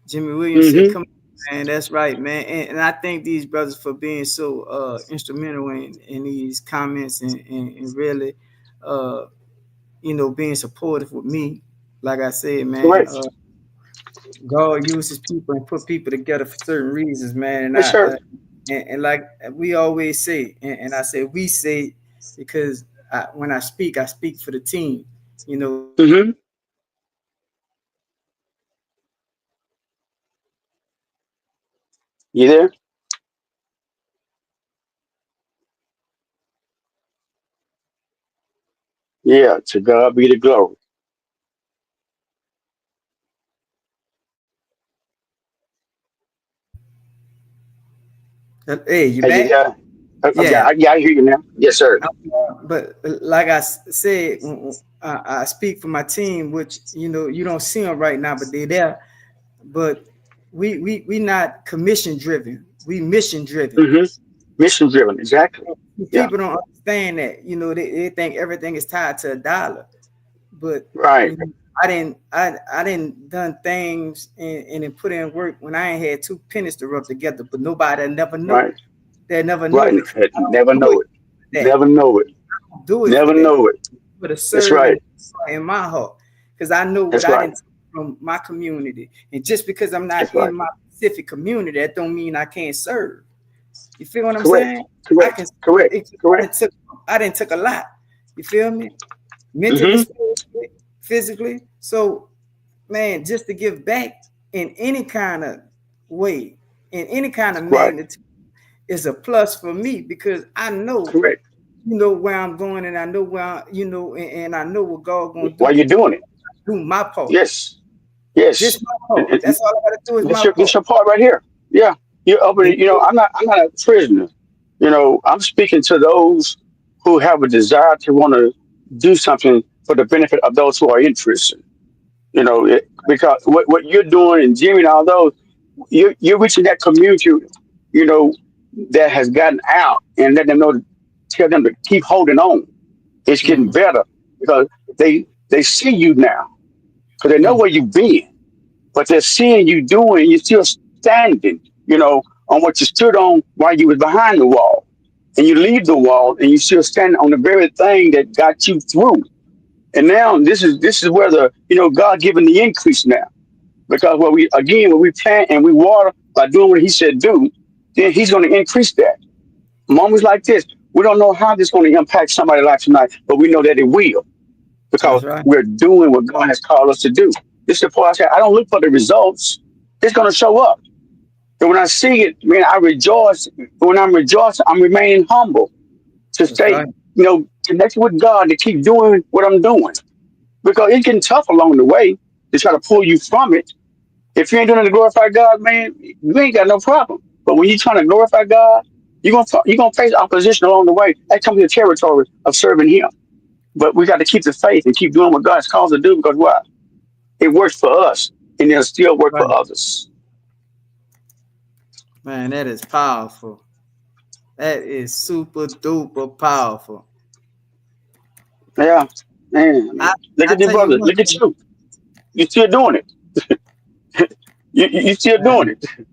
A: Jimmy Williams said,
B: Hmm.
A: "Come on, man. That's right, man." And I thank these brothers for being so instrumental in these comments and really, uh, being supportive with me. Like I said, man.
B: Correct.
A: God uses people and put people together for certain reasons, man. And
B: Yes, sir.
A: and like we always say, and I say we say because when I speak for the team. You know,
B: Hmm. You there? Yeah. To God be the glory.
A: hey, you
B: Hey,
A: back?
B: yeah.
A: Yeah,
B: Yeah, I hear you now. Yes, sir.
A: but like I said, I speak for my team, which you don't see them right now, but they're there. But we not commission driven. We mission driven.
B: Hmm. Mission driven. Exactly. Yeah.
A: People don't understand that. They think everything is tied to a dollar. But
B: Right.
A: I didn't done things and then put in work when I ain't had two pennies to rub together. But nobody never know.
B: Right.
A: They never know
B: Right.
A: because I
B: Never
A: don't do
B: know
A: it
B: it.
A: for that.
B: Never know it.
A: Do it for
B: Never
A: that.
B: know it.
A: For the
B: That's
A: serve
B: right.
A: and in my heart. Because I know what
B: That's
A: I
B: right.
A: didn't take from my community. And just because I'm
B: That's
A: not
B: right.
A: in my specific community, that don't mean I can't serve. You feel what I'm
B: Correct.
A: saying? I can
B: Correct. Correct.
A: it,
B: Correct.
A: I didn't took a lot. You feel me? Mentally,
B: Hmm.
A: spiritually, physically. So man, just to give back in any kind of way, in any kind of
B: Right.
A: magnitude is a plus for me because I know,
B: Correct.
A: where I'm going and I know where and I know what God gonna
B: While
A: do.
B: you're doing it.
A: Do my part.
B: Yes.
A: Just
B: Yes.
A: my
B: And,
A: part.
B: and
A: That's all I gotta do is
B: this
A: my
B: your
A: part.
B: part right here. Yeah. You're opening.
A: And
B: I'm not a prisoner. I'm speaking to those who have a desire to want to do something for the benefit of those who are in prison. Because what you're doing and Jimmy and all those, you're reaching that community, you know, that has gotten out and let them know to tell them to keep holding on. It's getting
A: mm,
B: better because they see you now because they know
A: mm,
B: where you've been, but they're seeing you doing. You're still standing, on what you stood on while you was behind the wall, and you leave the wall and you still standing on the very thing that got you through. And now this is where the God giving the increase now. Because when we plant and we water by doing what he said do, then he's going to increase that. Moments like this, we don't know how this is going to impact somebody's life tonight, but we know that it will because
A: that's right.
B: we're doing what God has called us to do. This is the part I said, I don't look for the results. It's going to show up. And when I see it, man, I rejoice. When I'm rejoicing, I'm remaining humble to
A: That's
B: stay,
A: right.
B: connected with God to keep doing what I'm doing. Because it's getting tough along the way to try to pull you from it. If you ain't doing it to glorify God, man, you ain't got no problem. But when you're trying to glorify God, you're gonna face opposition along the way. That comes with the territory of serving Him. But we got to keep the faith and keep doing what God's called us to do because why? It works for us, and it'll still work
A: Right.
B: for others.
A: Man, that is powerful. That is super duper powerful.
B: Yeah, man. I
A: I,
B: mean, look
A: I
B: at your
A: tell you
B: brother.
A: one
B: Look at you. You still doing it. You still doing
A: thing.
B: it.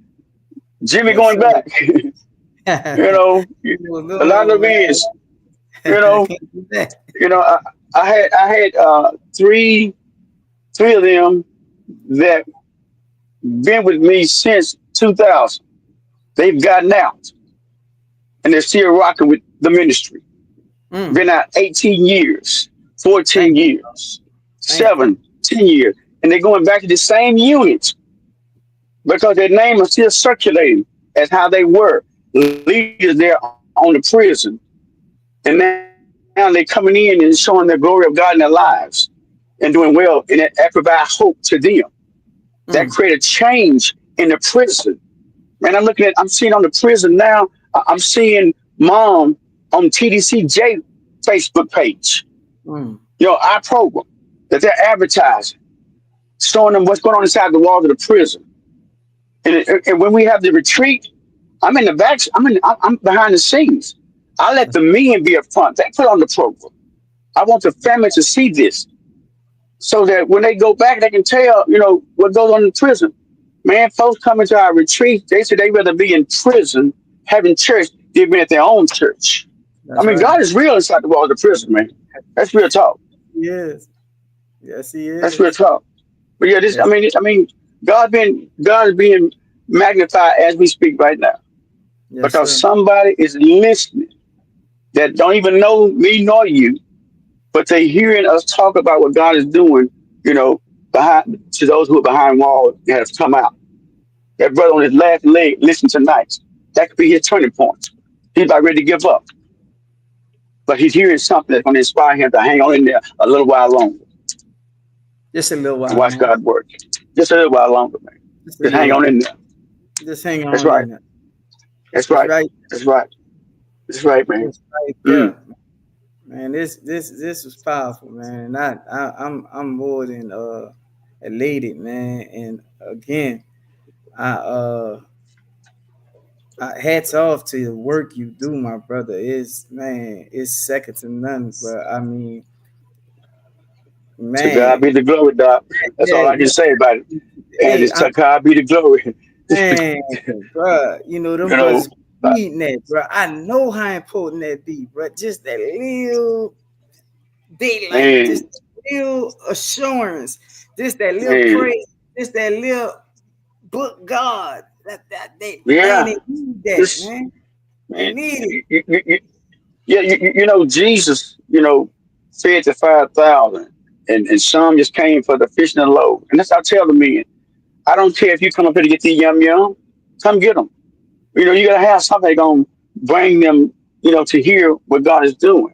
B: Jimmy
A: Yes,
B: going
A: sir.
B: back. A lot
A: No,
B: of
A: man.
B: it is. You
A: I
B: know.
A: can't do that.
B: You know. I had three of them that been with me since 2000. They've gotten out and they're still rocking with the ministry.
A: Mm,
B: Been out 18 years, 14
A: thank you.
B: years,
A: Thank you.
B: 7, 10 years. And they're going back to the same unit because their name is still circulating as how they were leaders there on the prison. And now they're coming in and showing the glory of God in their lives and doing well. And that provide hope to them. That create a
A: Mm,
B: change in the prison. Man, I'm seeing on the prison now, I'm seeing mom on TDCJ Facebook page,
A: mm.
B: our program that they're advertising, showing them what's going on inside the walls of the prison. And when we have the retreat, I'm in the back, I'm behind the scenes. I let the men be up front. They put on the program. I want the family to see this so that when they go back, they can tell, what goes on in prison. Man, folks coming to our retreat, they say they rather be in prison having church than being at their own church. I
A: That's
B: mean,
A: right.
B: God is real inside the walls of the prison, man. That's real talk.
A: He is. Yes, he
B: That's real
A: is.
B: talk. But yeah, this. I
A: Yes.
B: mean, I mean. God is being magnified as we speak right now
A: Yes,
B: because
A: sir.
B: somebody is listening that don't even know me nor you, but they hearing us talk about what God is doing. You know, behind to those who are behind walls and have come out. That brother on his last leg, listen tonight. That could be his turning point. He's about ready to give up, but he's hearing something that's going to inspire him to hang on in there a little while longer
A: Just a little
B: and
A: while
B: watch
A: longer.
B: God work. Just a little while longer, man.
A: Just a
B: Just
A: little
B: hang on
A: while.
B: in there.
A: Just hang
B: That's
A: on
B: right.
A: in there.
B: That's
A: It's
B: right.
A: right.
B: That's right. That's right, man.
A: It's right
B: Mm.
A: there. Man, this was powerful, man. And I'm more than elated, man. And again, I hats off to the work you do, my brother. It's second to none. But I mean,
B: To God
A: man,
B: be the glory, Doc. That's
A: yeah,
B: all I can
A: yeah.
B: say about it. And
A: Hey,
B: it's to God be the glory.
A: man, bro,
B: You
A: them
B: know,
A: brothers needing that, bro. I know how important that be, bro. Just that little daylight, just
B: man,
A: that little assurance, just that little
B: man,
A: praise, just that little book God. That they man,
B: yeah.
A: they need that,
B: This
A: man. They
B: man,
A: need it.
B: yeah, Jesus, fed the 5,000, and some just came for the fish and the loaves. And that's how I tell the men. I don't care if you come up here to get these yum, come get them. You gotta have something gonna bring them, to hear what God is doing,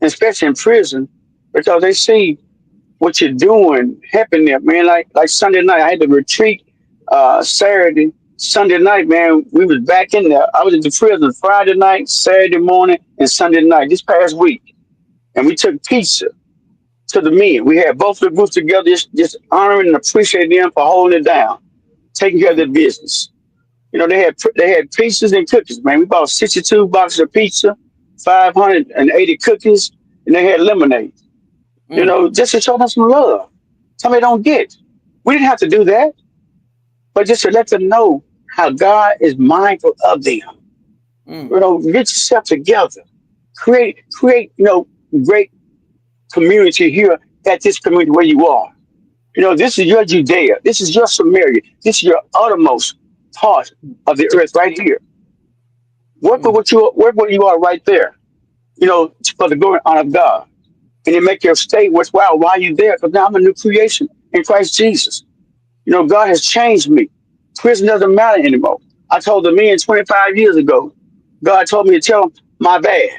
B: especially in prison, because they see what you're doing, helping them, man. Like Sunday night, I had to retreat. Saturday, Sunday night, man, we was back in there. I was in the prison Friday night, Saturday morning, and Sunday night this past week, and we took pizza to the men. We had both the groups together, just honoring and appreciating them for holding it down, taking care of
A: Mm,
B: their business. They had pizzas and cookies, man. We bought 62 boxes of pizza, 580 cookies, and they had lemonade.
A: mm,
B: Just to show them some love. Somebody don't get. We didn't have to do that, but just to let them know how God is mindful of them.
A: mm,
B: Get yourself together. Create, great community here at this community where you are. This is your Judea. This is your Samaria. This is your uttermost part of the earth right here.
A: mm,
B: Work where you are right there. For the glory and honor of God. And it make your stay worthwhile while you're there. Because now I'm a new creation in Christ Jesus. God has changed me. Prison doesn't matter anymore. I told the men 25 years ago, God told me to tell them my bad.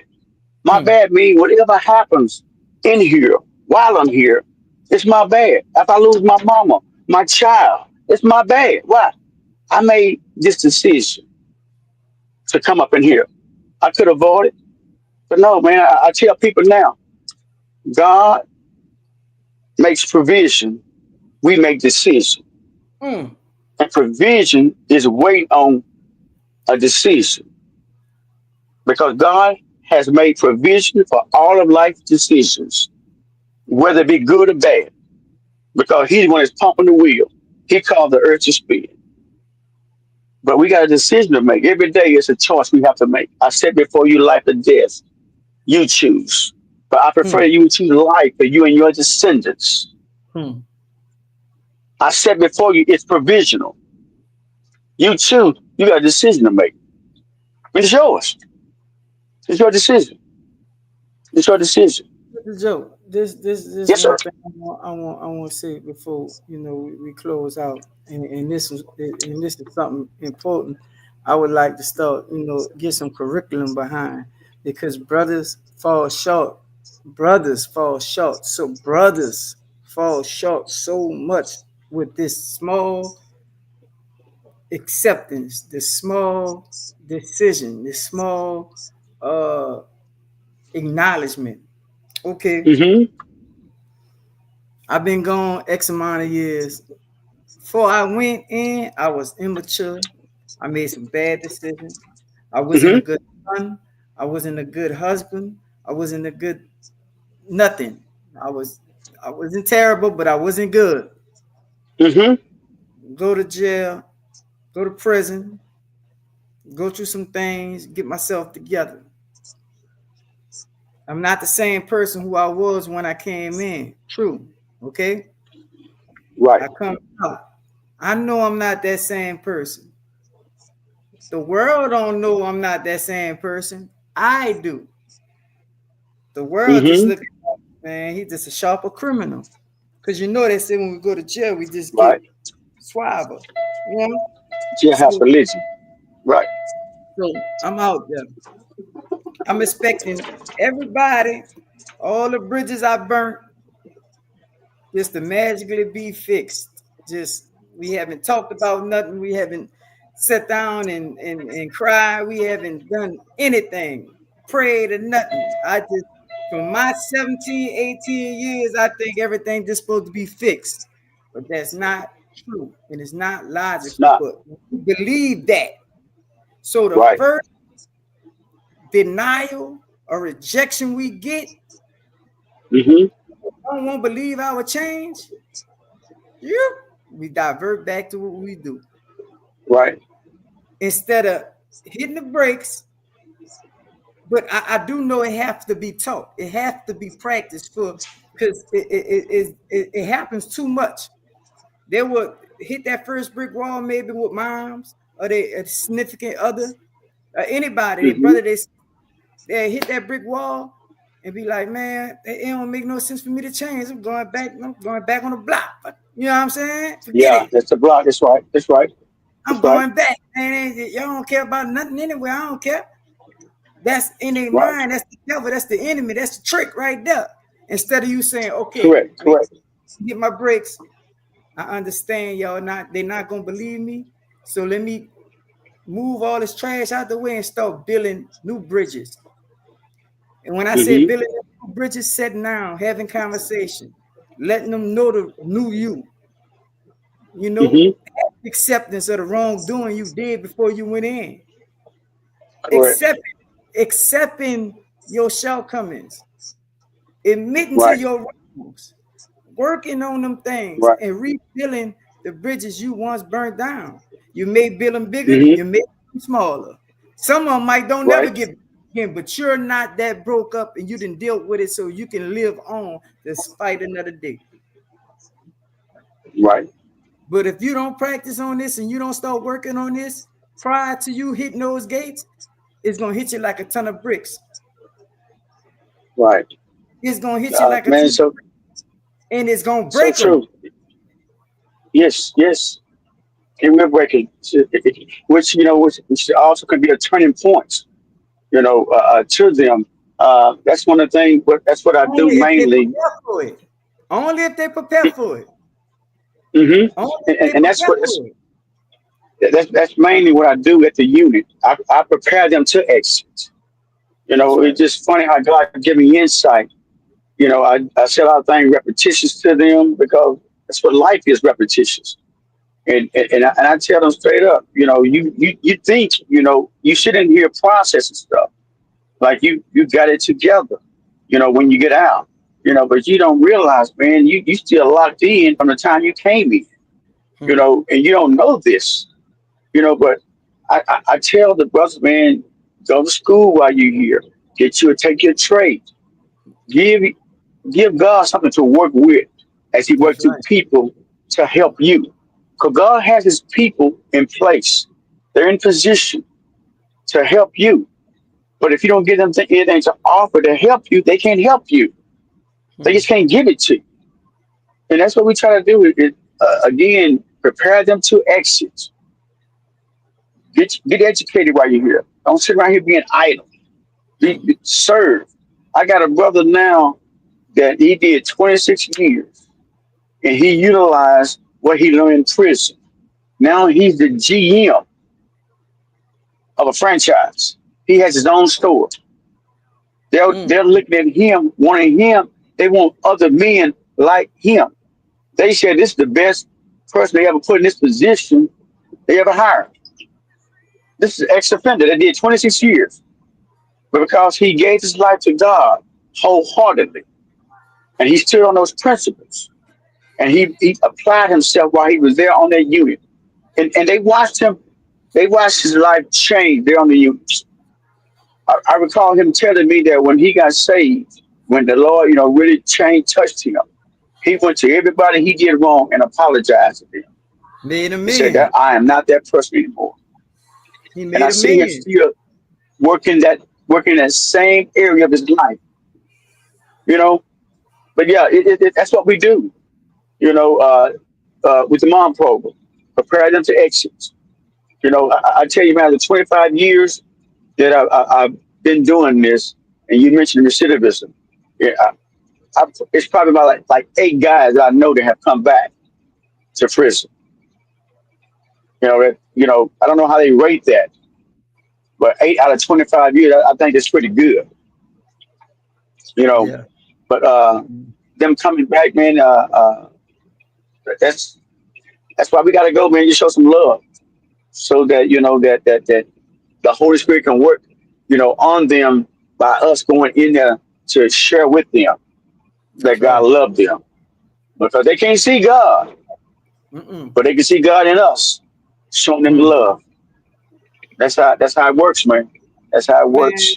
B: My
A: mm,
B: bad means whatever happens in here while I'm here, it's my bad. If I lose my mama, my child, it's my bad. Why? I made this decision to come up in here. I could avoid it, but no, man. I tell people now, God makes provision. We make decision,
A: mm,
B: and provision is waiting on a decision because God has made provision for all of life's decisions, whether it be good or bad, because He's the one that's pumping the wheel. He called the earth to spin. But we got a decision to make. Every day it's a choice we have to make. I said before you life or death, you choose. But I prefer
A: mm,
B: that you would choose life for you and your descendants.
A: mm.
B: I said before you, it's provisional. You choose. You got a decision to make. It's yours. It's your decision. It's your decision.
A: Joe, this
B: Yes, sir.
A: one thing I want to say before we close out, and this is something important. I would like to start, get some curriculum behind because brothers fall short, so brothers fall short so much with this small acceptance, this small decision, this small uh acknowledgement. Okay,
B: Mm-hmm.
A: I've been gone X amount of years. Before I went in, I was immature. I made some bad decisions. I wasn't a
B: Mm-hmm.
A: good son. I wasn't a good husband. I wasn't a good nothing. I was I wasn't terrible, but I wasn't good.
B: Mm-hmm.
A: Go to jail, go to prison, go through some things, get myself together. I'm not the same person who I was when I came in. True. Okay?
B: Right.
A: I come out. I know I'm not that same person. The world don't know I'm not that same person. I do. The world just
B: Mm-hmm.
A: look at, man, he just a sharper criminal. Cause you know they say when we go to jail, we just
B: Right.
A: get swabber. You know?
B: Jailhouse
A: So,
B: religion. Right.
A: so I'm out there. I'm expecting everybody, all the bridges I burnt, just to magically be fixed. Just we haven't talked about nothing. We haven't sat down and cried. We haven't done anything. Prayed or nothing. I just from my 17, 18 years, I think everything just supposed to be fixed. But that's not true. And it's not
B: It's
A: logical.
B: not.
A: But we believe that. So the
B: Right.
A: first denial or rejection we get,
B: Mm-hmm.
A: don't want to believe our change. Yeah, we divert back to what we do
B: Right.
A: instead of hitting the brakes. But I do know it has to be taught. It has to be practiced for because it happens too much. They will hit that first brick wall maybe with moms or their significant other or anybody, their
B: Mm-hmm.
A: brother, they hit that brick wall and be like, man, it don't make no sense for me to change. I'm going back on the block. You know what I'm saying? Forget
B: Yeah,
A: it.
B: that's the block. That's right. That's right.
A: I'm
B: That's right.
A: going back. Man, y'all don't care about nothing anyway. I don't care. That's in their
B: Right.
A: mind. That's the devil. That's the enemy. That's the trick right there. Instead of you saying, okay,
B: Correct. Correct.
A: get my breaks. I understand y'all not, they're not gonna believe me. So let me move all this trash out the way and start building new bridges. And when I say
B: Mm-hmm.
A: building new bridges, sitting down, having conversation, letting them know the new you, you know,
B: Mm-hmm.
A: acceptance of the wrongdoing you did before you went in.
B: Correct.
A: Accepting, accepting your shortcomings, admitting to
B: Right.
A: your wrongs, working on them things,
B: Right.
A: and rebuilding the bridges you once burned down. You may build them bigger,
B: Mm-hmm.
A: you may build them smaller. Some of them might don't never
B: Right.
A: get again, but you're not that broke up and you didn't deal with it so you can live on despite another day.
B: Right.
A: But if you don't practice on this and you don't start working on this prior to you hitting those gates, it's gonna hit you like a ton of bricks.
B: Right.
A: It's gonna hit you like a
B: Man,
A: ton,
B: so
A: and it's gonna
B: so
A: break them.
B: true. Yes. Yes. And we're breaking, which which also could be a turning point. To them. That's one of the things. But that's what I do
A: Only if they
B: mainly.
A: prepare for it. Only if they prepare for it.
B: Mm-hmm.
A: Only
B: And,
A: if
B: and,
A: they
B: and that's
A: prepare
B: what
A: for it.
B: that's mainly what I do at the unit. I prepare them to exit.
A: That's
B: It's
A: right.
B: just funny how God give me insight. I say a lot of things repetitious to them because that's what life is, repetitious. And I tell them straight up, you think, you sit in here processing stuff like you got it together, when you get out, but you don't realize, man, you still locked in from the time you came in,
A: Hmm.
B: and you don't know this, but I tell the brothers, man, go to school while you're here, take your trade, give give God something to work with as He
A: That's
B: works through
A: right.
B: people to help you. Because God has His people in place. They're in position to help you. But if you don't give them anything to offer to help you, they can't help you. They
A: Hmm.
B: just can't give it to you. And that's what we try to do. Again, prepare them to exit. Get educated while you're here. Don't sit around here being idle.
A: Hmm.
B: Serve. I got a brother now that he did 26 years and he utilized what he learned in prison. Now he's the GM of a franchise. He has his own store. They're
A: Hmm.
B: looking at him, wanting him. They want other men like him. They said this is the best person they ever put in this position they ever hired. This is an ex-offender that did 26 years, but because he gave his life to God wholeheartedly, and he stood on those principles, and he applied himself while he was there on that unit, and they watched him. They watched his life change there on the unit. I recall him telling me that when he got saved, when the Lord, really changed, touched him, he went to everybody he did wrong and apologized to them.
A: Made a
B: and said
A: million.
B: that I am not that person anymore.
A: He
B: And I
A: made a
B: see him
A: million.
B: still working that same area of his life, you know. But yeah, that's what we do, you know, with the mom program, prepare them to exit. You know, I tell you, man, the 25 years that I've been doing this, and you mentioned recidivism. Yeah, it's probably about like 8 guys that I know that have come back to prison. I don't know how they rate that, but 8 out of 25 years, I think that's pretty good. You know,
A: Yeah.
B: but them coming back, man, that's that's why we got to go, man. You show some love so that that the Holy Spirit can work, on them by us going in there to share with them
A: That's
B: that God
A: right.
B: loved them because they can't see God,
A: Mm-mm.
B: but they can see God in us, showing them
A: Mm.
B: love. That's how it works, man. That's how it
A: Man,
B: works.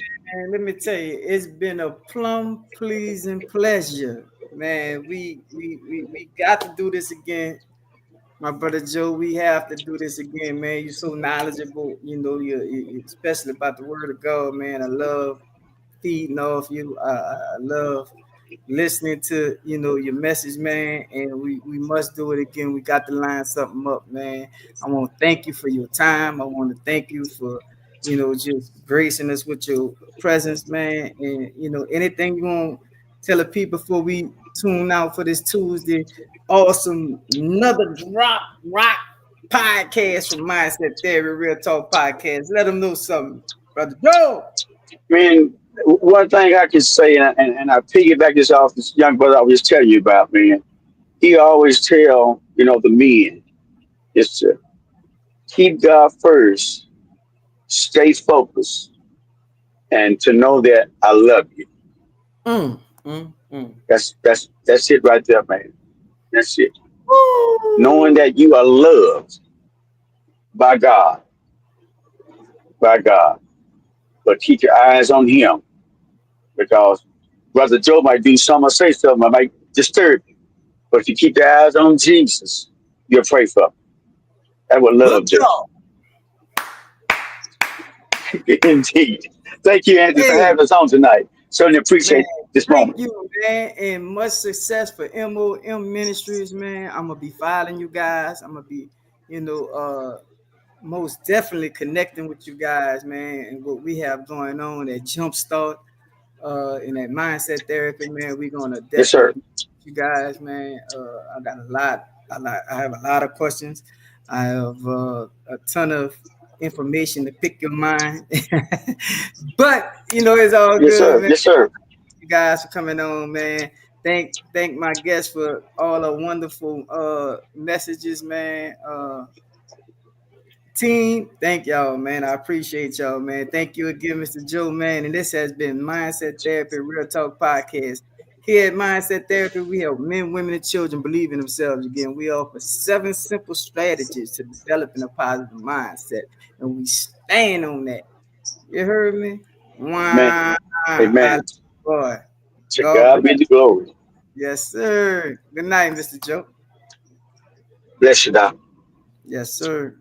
A: let me tell you, it's been a plum pleasing pleasure. Man, we got to do this again. My brother Joe, we have to do this again, man. You're so knowledgeable, especially about the word of God, man. I love feeding off you. I love listening to your message, man. And we must do it again. We got to line something up, man. I want to thank you for your time. I want to thank you for just gracing us with your presence, man. And anything you want to tell the people before we tune out for this Tuesday awesome another drop rock podcast from Mindset Theory Real Talk Podcast. Let them know something, brother Joe.
B: Man, one thing I can say, and I piggyback this off this young brother I was telling you about, man. He always tell the men is to keep God first, stay focused, and to know that I love you.
A: Mm, mm, mm.
B: That's it right there, man. That's it. Knowing
A: Woo!
B: that you are loved by God, by God, but keep your eyes on Him because Brother Joe might do something or say something that might disturb you. But if you keep your eyes on Jesus, you'll pray for him. That's what
A: Hook
B: love do.
A: y'all.
B: Indeed. Thank you, Anthony, for
A: Hey,
B: having us on tonight. Certainly
A: man,
B: appreciate this
A: thank
B: moment.
A: you, man, and much success for M.O.M Ministries, man. I'm gonna be following you guys. I'm gonna be, you know, most definitely connecting with you guys, man, and what we have going on at Jumpstart. In that mindset therapy, man, we're gonna
B: Yes,
A: definitely
B: sir.
A: connect with you guys, man. I got a lot. I have a lot of questions. I have a ton of information to pick your mind, but it's all
B: Yes,
A: good,
B: sir.
A: man.
B: Yes, sir.
A: You guys for coming on, man. Thank my guests for all the wonderful messages, man. Team, thank y'all, man. I appreciate y'all, man. Thank you again, Mr. Joe, man. And this has been Mindset Therapy Real Talk Podcast. Here at Mindset Therapy, we help men, women, and children believe in themselves again. We offer 7 simple strategies to developing a positive mindset, and we stand on that. You heard me?
B: Amen.
A: Wow,
B: Amen.
A: boy.
B: To
A: God
B: God
A: bless.
B: be the glory.
A: Yes, sir. Good night, Mr. Joe.
B: Bless you, Doc.
A: Yes, sir.